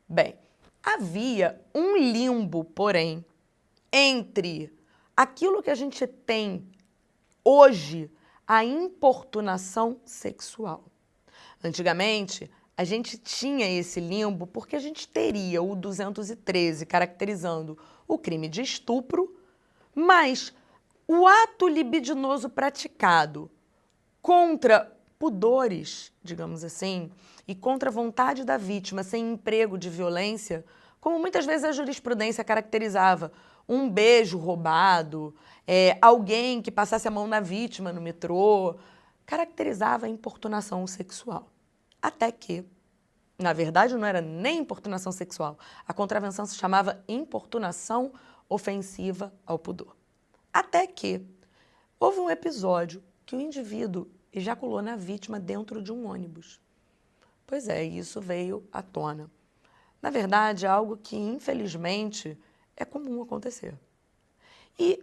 Bem, havia um limbo, porém, entre aquilo que a gente tem hoje, a importunação sexual. Antigamente, a gente tinha esse limbo porque a gente teria o 213 caracterizando o crime de estupro, mas o ato libidinoso praticado contra pudores, digamos assim, e contra a vontade da vítima, sem emprego de violência, como muitas vezes a jurisprudência caracterizava, um beijo roubado, alguém que passasse a mão na vítima no metrô, caracterizava a importunação sexual. Até que, na verdade, não era nem importunação sexual, a contravenção se chamava importunação ofensiva ao pudor. Até que houve um episódio que o indivíduo ejaculou na vítima dentro de um ônibus. Pois é, isso veio à tona. Na verdade, é algo que, infelizmente, é comum acontecer. E,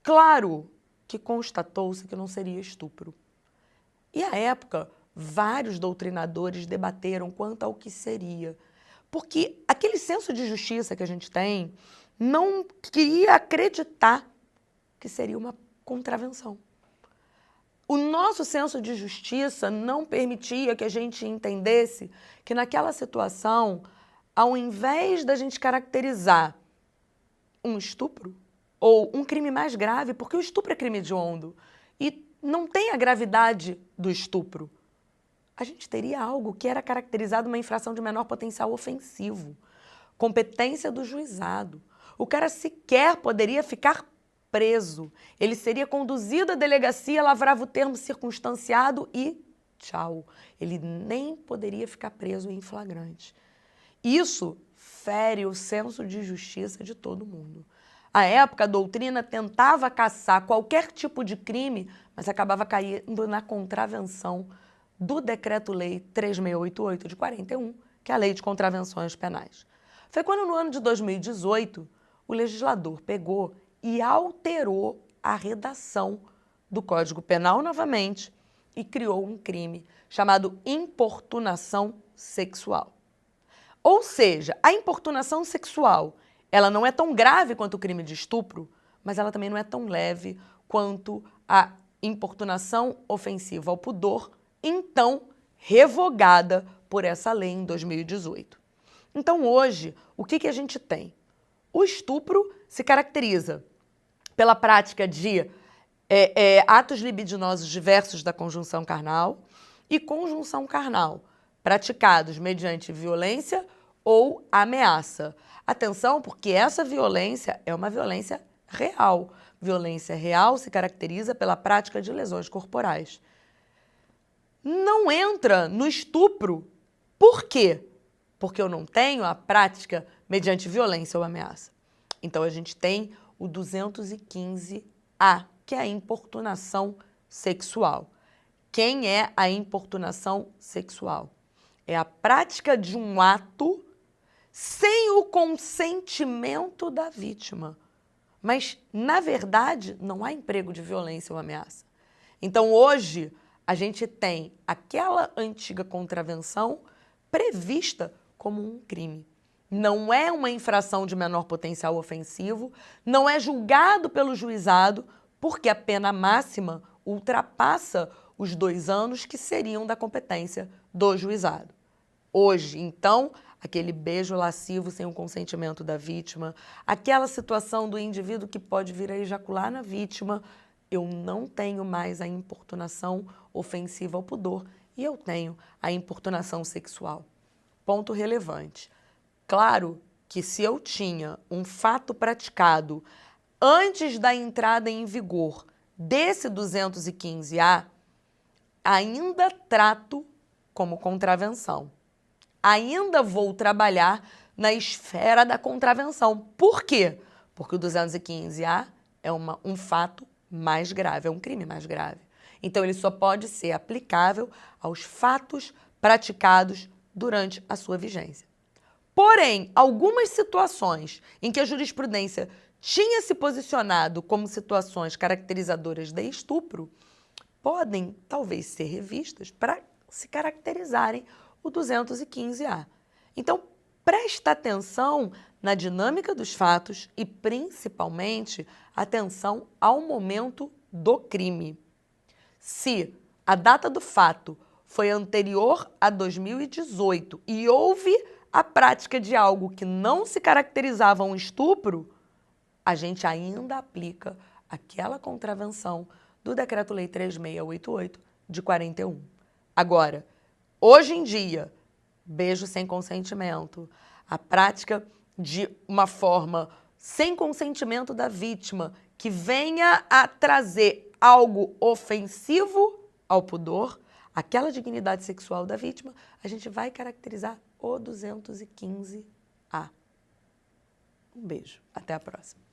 claro, que constatou-se que não seria estupro. E, à época, vários doutrinadores debateram quanto ao que seria. Porque aquele senso de justiça que a gente tem não queria acreditar que seria uma contravenção. O nosso senso de justiça não permitia que a gente entendesse que naquela situação, ao invés da gente caracterizar um estupro ou um crime mais grave, porque o estupro é crime hediondo e não tem a gravidade do estupro, a gente teria algo que era caracterizado uma infração de menor potencial ofensivo, competência do juizado. O cara sequer poderia ficar preso. Ele seria conduzido à delegacia, lavrava o termo circunstanciado e tchau. Ele nem poderia ficar preso em flagrante. Isso fere o senso de justiça de todo mundo. À época, a doutrina tentava caçar qualquer tipo de crime, mas acabava caindo na contravenção do Decreto-Lei 3688 de 41, que é a Lei de Contravenções Penais. Foi quando, no ano de 2018, o legislador pegou e alterou a redação do Código Penal novamente e criou um crime chamado importunação sexual. Ou seja, a importunação sexual, ela não é tão grave quanto o crime de estupro, mas ela também não é tão leve quanto a importunação ofensiva ao pudor, então revogada por essa lei em 2018. Então hoje, o que a gente tem? O estupro se caracteriza pela prática de atos libidinosos diversos da conjunção carnal e conjunção carnal, praticados mediante violência ou ameaça. Atenção, porque essa violência é uma violência real. Violência real se caracteriza pela prática de lesões corporais. Não entra no estupro. Por quê? Porque eu não tenho a prática mediante violência ou ameaça. Então, a gente tem o 215A, que é a importunação sexual. Quem é a importunação sexual? É a prática de um ato sem o consentimento da vítima. Mas, na verdade, não há emprego de violência ou ameaça. Então, hoje, a gente tem aquela antiga contravenção prevista como um crime. Não é uma infração de menor potencial ofensivo, não é julgado pelo juizado, porque a pena máxima ultrapassa os 2 anos que seriam da competência do juizado. Hoje, então, aquele beijo lascivo sem o consentimento da vítima, aquela situação do indivíduo que pode vir a ejacular na vítima, eu não tenho mais a importunação ofensiva ao pudor e eu tenho a importunação sexual. Ponto relevante. Claro que se eu tinha um fato praticado antes da entrada em vigor desse 215A, ainda trato como contravenção. Ainda vou trabalhar na esfera da contravenção. Por quê? Porque o 215A é um fato mais grave, é um crime mais grave. Então, ele só pode ser aplicável aos fatos praticados durante a sua vigência. Porém, algumas situações em que a jurisprudência tinha se posicionado como situações caracterizadoras de estupro podem, talvez, ser revistas para se caracterizarem o 215A. Então, presta atenção na dinâmica dos fatos e, principalmente, atenção ao momento do crime. Se a data do fato foi anterior a 2018 e houve a prática de algo que não se caracterizava um estupro, a gente ainda aplica aquela contravenção do Decreto-Lei 3688 de 41. Agora, hoje em dia, beijo sem consentimento, a prática de uma forma sem consentimento da vítima que venha a trazer algo ofensivo ao pudor, aquela dignidade sexual da vítima, a gente vai caracterizar o 215A. Um beijo, até a próxima.